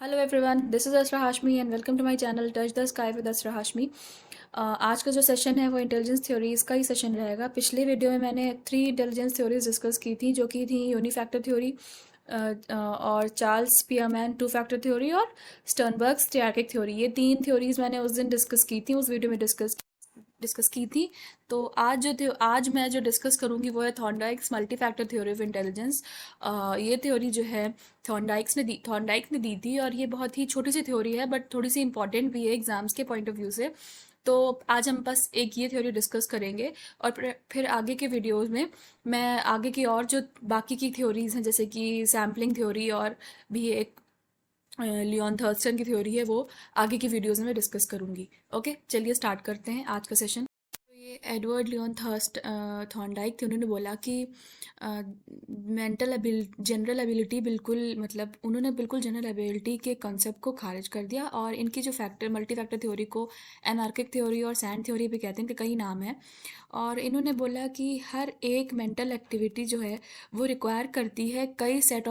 Hello everyone, this is Asra Hashmi and welcome to my channel touch the sky with Asra Hashmi. आज का जो session है वो इंटेलिजेंस थ्योरीज़ का ही सेशन रहेगा। पिछले वीडियो में मैंने 3 इंटेलिजेंस थ्योरीज डिस्कस की थी, जो कि थी यूनिफैक्टर थ्योरी और चार्ल्स पियरमैन टू फैक्टर थ्योरी और स्टर्नबर्ग्स ट्रायर्किक थ्योरी। ये 3 थ्योरीज मैंने उस दिन डिस्कस की थी, उस वीडियो में डिस्कस की थी। तो आज मैं जो डिस्कस करूंगी वो है Thorndike's multi factor theory of intelligence. ये थ्योरी जो है थॉर्नडाइक ने दी थी, और ये बहुत ही छोटी सी थ्योरी है बट थोड़ी सी इंपॉर्टेंट भी है एग्जाम्स के पॉइंट ऑफ व्यू से। तो आज हम बस एक ये थ्योरी डिस्कस करेंगे, और फिर आगे के वीडियोस में मैं आगे की और जो बाकी की थ्योरीज हैं, जैसे कि सैम्पलिंग थ्योरी और भी एक लियोन थर्स्टन की थ्योरी है, वो आगे की वीडियोस में डिस्कस करूंगी। ओके, चलिए स्टार्ट करते हैं आज का सेशन। तो ये एडवर्ड लियोन थॉर्नडाइक थे। उन्होंने बोला कि जनरल एबिलिटी बिल्कुल, मतलब उन्होंने बिल्कुल जनरल एबिलिटी के कॉन्सेप्ट को खारिज कर दिया, और इनकी जो मल्टी फैक्टर थ्योरी को एनार्किक थ्योरी और सैंड थ्योरी भी कहते हैं, इनके कई नाम हैं। और इन्होंने बोला कि हर एक मेंटल एक्टिविटी जो है वो रिक्वायर करती है कई set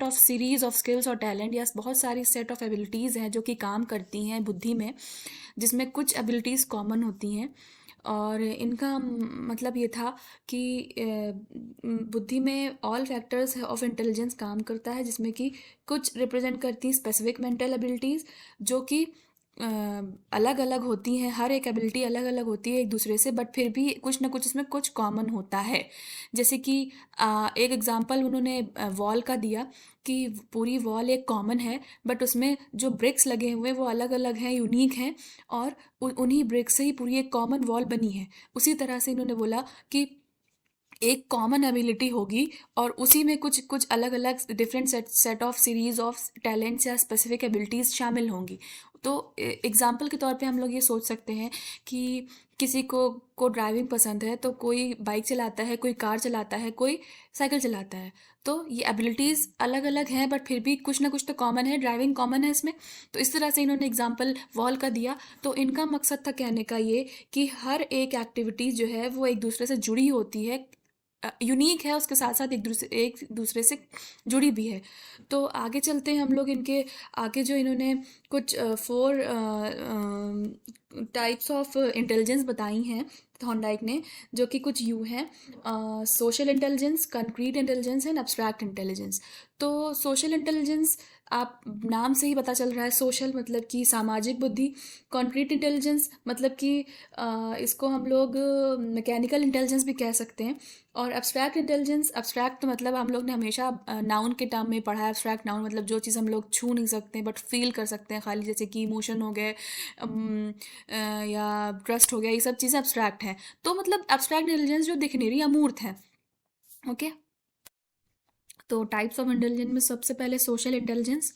of series of skills और टैलेंट, या बहुत सारी सेट ऑफ एबिलिटीज़ हैं जो कि काम करती हैं बुद्धि में, जिसमें कुछ एबिलिटीज़ कॉमन होती हैं। और इनका मतलब ये था कि बुद्धि में ऑल फैक्टर्स ऑफ इंटेलिजेंस काम करता है, जिसमें कि कुछ रिप्रेजेंट करती हैं स्पेसिफिक मेंटल एबिलिटीज़, जो कि अलग अलग होती हैं। हर एक एबिलिटी अलग अलग होती है एक दूसरे से, बट फिर भी कुछ ना कुछ इसमें कुछ कॉमन होता है। जैसे कि एक एग्जांपल उन्होंने वॉल का दिया कि पूरी वॉल एक कॉमन है, बट उसमें जो ब्रिक्स लगे हुए हैं वो अलग अलग हैं, यूनिक हैं, और उन्हीं ब्रिक्स से ही पूरी एक कॉमन वॉल बनी है। उसी तरह से इन्होंने बोला कि एक कॉमन एबिलिटी होगी, और उसी में कुछ कुछ अलग अलग different set of series of talents या स्पेसिफिक एबिलिटीज़ शामिल होंगी। तो एग्जाम्पल के तौर पे हम लोग ये सोच सकते हैं कि किसी को ड्राइविंग पसंद है, तो कोई बाइक चलाता है, कोई कार चलाता है, कोई साइकिल चलाता है। तो ये एबिलिटीज़ अलग अलग हैं, बट फिर भी कुछ ना कुछ तो कॉमन है, ड्राइविंग कॉमन है इसमें। तो इस तरह से इन्होंने एग्जाम्पल वॉल का दिया। तो इनका मकसद था कहने का ये कि हर एक एक्टिविटी जो है वो एक दूसरे से जुड़ी होती है, यूनिक है, उसके साथ साथ एक दूसरे से जुड़ी भी है। तो आगे चलते हैं हम लोग इनके आगे। जो इन्होंने कुछ 4 टाइप्स ऑफ इंटेलिजेंस बताई हैं थॉर्नडाइक ने, जो कि कुछ यूँ हैं: social intelligence, concrete intelligence and abstract intelligence. तो सोशल इंटेलिजेंस, आप नाम से ही पता चल रहा है, सोशल मतलब कि सामाजिक बुद्धि। कॉन्क्रीट इंटेलिजेंस मतलब कि इसको हम लोग मैकेनिकल इंटेलिजेंस भी कह सकते हैं। और एब्स्ट्रैक्ट इंटेलिजेंस, एब्स्ट्रैक्ट मतलब हम लोग ने हमेशा नाउन के टर्म में पढ़ा है। एब्स्ट्रैक्ट नाउन मतलब जो चीज़ हम लोग छू नहीं सकते बट फील कर सकते हैं खाली, जैसे कि इमोशन हो गए, या ट्रस्ट हो गया, ये सब चीज़ें एब्स्ट्रैक्ट हैं। तो मतलब एब्स्ट्रैक्ट इंटेलिजेंस जो दिखने रही अमूर्त है। ओके, तो टाइप्स ऑफ इंटेलिजेंस में सबसे पहले सोशल इंटेलिजेंस।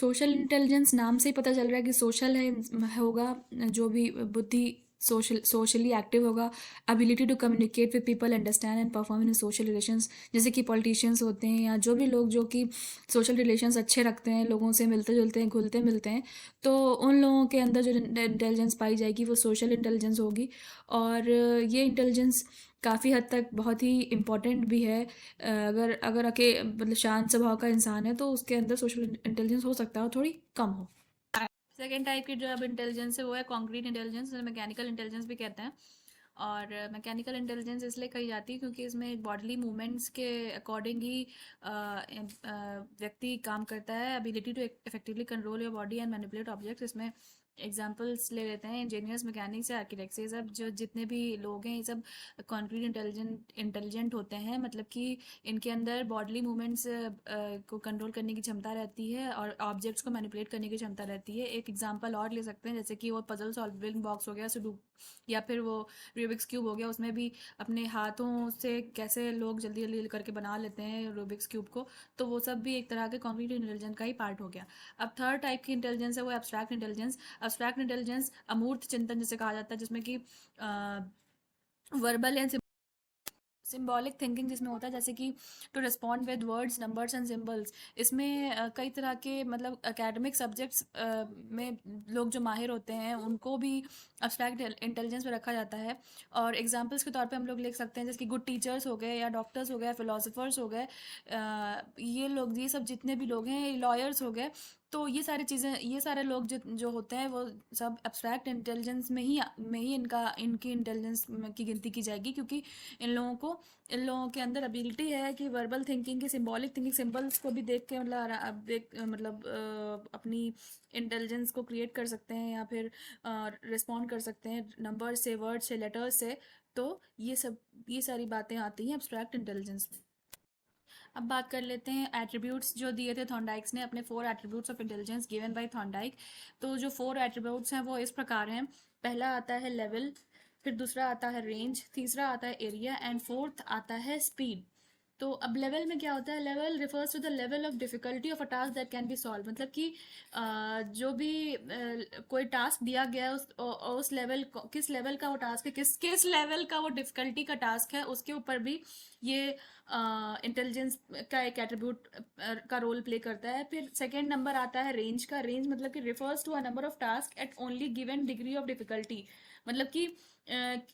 सोशल इंटेलिजेंस नाम से ही पता चल रहा है कि सोशल है होगा, जो भी बुद्धि सोशली एक्टिव होगा। Ability to communicate with people, understand and perform in social relations, जैसे कि पॉलिटिशियंस होते हैं या जो भी लोग जो कि सोशल रिलेशंस अच्छे रखते हैं, लोगों से मिलते जुलते हैं, घुलते मिलते हैं, तो उन लोगों के अंदर जो इंटेलिजेंस पाई जाएगी वो सोशल इंटेलिजेंस होगी। और ये इंटेलिजेंस काफ़ी हद तक बहुत ही इम्पॉर्टेंट भी है। अगर मतलब शांत स्वभाव का इंसान है तो उसके अंदर सोशल इंटेलिजेंस हो सकता है और थोड़ी कम हो। सेकेंड टाइप की जो अब इंटेलिजेंस है वो है कॉन्क्रीट इंटेलिजेंस, मैकेनिकल इंटेलिजेंस भी कहते हैं। और मैकेनिकल इंटेलिजेंस इसलिए कही जाती है क्योंकि इसमें बॉडली मूवमेंट्स के अकॉर्डिंग ही व्यक्ति काम करता है। Ability to effectively control your body and manipulate objects. इसमें एग्जाम्पल्स ले लेते हैं इंजीनियर्स, मैकेनिक्स या आर्किटेक्ट्स। ये सब जो जितने भी लोग हैं ये सब कॉन्क्रीट इंटेलिजेंट होते हैं, मतलब कि इनके अंदर बॉडली मूवमेंट्स को कंट्रोल करने की क्षमता रहती है और ऑब्जेक्ट्स को मैनिपुलेट करने की क्षमता रहती है। एक एग्जांपल और ले सकते हैं, जैसे कि वो पजल सॉल्विंग बॉक्स हो गया, सुडोकू, या फिर वो रूबिक्स क्यूब हो गया। उसमें भी अपने हाथों से कैसे लोग जल्दी जल्दी करके बना लेते हैं रूबिक्स क्यूब को, तो वो सब भी एक तरह के कॉन्क्रीट इंटेलिजेंस का ही पार्ट हो गया। अब थर्ड टाइप की इंटेलिजेंस है वो एब्स्ट्रैक्ट इंटेलिजेंस। एब्स्ट्रैक्ट इंटेलिजेंस अमूर्त चिंतन जिसे कहा जाता है, जिसमें कि वर्बल एंड सिंबॉलिक थिंकिंग जिसमें होता है, जैसे कि to respond with words, numbers and symbols. इसमें कई तरह के मतलब एकेडमिक सब्जेक्ट्स में लोग जो माहिर होते हैं उनको भी अब्स्ट्रैक्ट इंटेलिजेंस में रखा जाता है। और एग्जांपल्स के तौर पे हम लोग लिख सकते हैं, जैसे कि गुड टीचर्स हो गए, या डॉक्टर्स हो गए, फिलोसफर्स हो गए, ये लोग, ये सब जितने भी लोग हैं, लॉयर्स हो गए, तो ये सारी चीज़ें, ये सारे लोग जो होते हैं वो सब एब्स्ट्रैक्ट इंटेलिजेंस में ही इनकी इंटेलिजेंस की गिनती की जाएगी, क्योंकि इन लोगों के अंदर एबिलिटी है कि वर्बल थिंकिंग की, सिंबॉलिक थिंकिंग, सिंबल्स को भी देख के मतलब अपनी इंटेलिजेंस को क्रिएट कर सकते हैं, या फिर रिस्पॉन्ड कर सकते हैं नंबर से, वर्ड से, लेटर्स से। तो ये सारी बातें आती हैं एब्स्ट्रैक्ट इंटेलिजेंस में। अब बात कर लेते हैं एट्रीब्यूट्स जो दिए थे थॉर्नडाइक्स ने, अपने 4 attributes of intelligence given by Thorndike. तो जो 4 एट्रीब्यूट्स हैं वो इस प्रकार हैं। पहला आता है लेवल, फिर दूसरा आता है रेंज, तीसरा आता है एरिया, एंड फोर्थ आता है स्पीड। तो अब लेवल में क्या होता है? Level refers to the level of difficulty of a task that can be solve. मतलब कि जो भी कोई टास्क दिया गया है, उस लेवल, किस लेवल का वो टास्क है, किस लेवल का वो डिफिकल्टी का टास्क है, उसके ऊपर भी ये इंटेलिजेंस का एक एट्रीब्यूट का रोल प्ले करता है। फिर सेकेंड नंबर आता है रेंज का। रेंज मतलब कि refers to a number of task at only given degree of difficulty. मतलब कि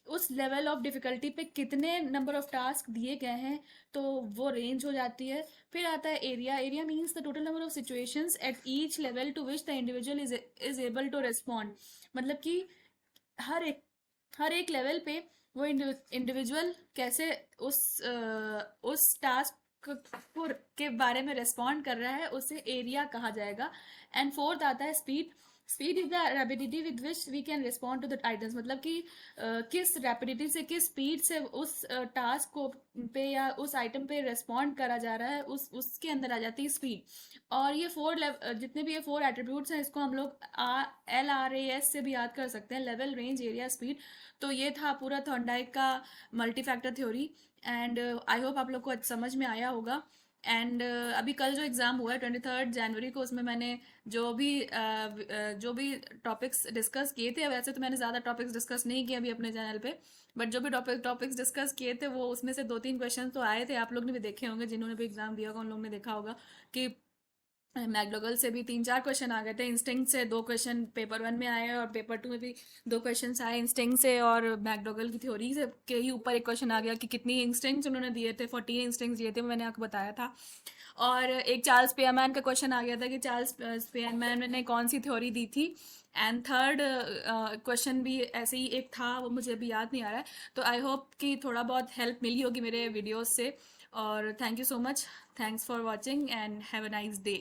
उस लेवल ऑफ डिफिकल्टी पे कितने नंबर ऑफ टास्क दिए गए हैं, तो वो रेंज हो जाती है। फिर आता है area. Area means the total number of situations at each level to which the individual is able to respond. मतलब कि हर एक हर एक लेवल पे वो इंडिविजुअल कैसे उस टास्क को के बारे में रेस्पॉन्ड कर रहा है, उसे एरिया कहा जाएगा। एंड फोर्थ आता है speed. Speed is the rapidity with which we can respond to the items. मतलब कि किस रैपिडिटी से, किस स्पीड से उस टास्क को पे या उस आइटम पे रेस्पॉन्ड करा जा रहा है, उसके अंदर आ जाती है स्पीड। और ये जितने भी ये 4 एट्रीब्यूट्स हैं, इसको हम लोग LRAS से भी याद कर सकते हैं, लेवल, रेंज, एरिया, स्पीड। तो ये था पूरा थॉर्नडाइक का multi factor theory. And I hope आप लोग को समझ में आया होगा। एंड अभी कल जो एग्ज़ाम हुआ है 23 जनवरी को, उसमें मैंने जो भी टॉपिक्स डिस्कस किए थे, वैसे तो मैंने ज़्यादा टॉपिक्स डिस्कस नहीं किए अभी अपने चैनल पे, बट जो भी टॉपिक्स डिस्कस किए थे वो उसमें से 2-3 क्वेश्चन तो आए थे। आप लोग ने भी देखे होंगे, जिन्होंने भी एग्ज़ाम दिया होगा उन लोगों ने देखा होगा कि मैकडोगल से भी 3-4 क्वेश्चन आ गए थे। इंस्टिंक्ट से 2 क्वेश्चन पेपर 1 में आए, और पेपर 2 में भी 2 क्वेश्चन आए इंस्टिंक्ट से, और मैकडोगल की थ्योरी से के ही ऊपर एक क्वेश्चन आ गया कि कितनी इंस्टिंक्ट्स उन्होंने दिए थे। 14 इंस्टिंक्ट्स दिए थे, मैंने आपको बताया था। और एक चार्ल्स पेयरमैन का क्वेश्चन आ गया था कि चार्ल्स पेयरमैन ने कौन सी थ्योरी दी थी। एंड थर्ड क्वेश्चन भी ऐसे ही एक था, वो मुझे अभी याद नहीं आ रहा है। तो आई होप कि थोड़ा बहुत हेल्प मिली होगी मेरे वीडियोस से। और thank you so much, thanks for watching and have a nice day.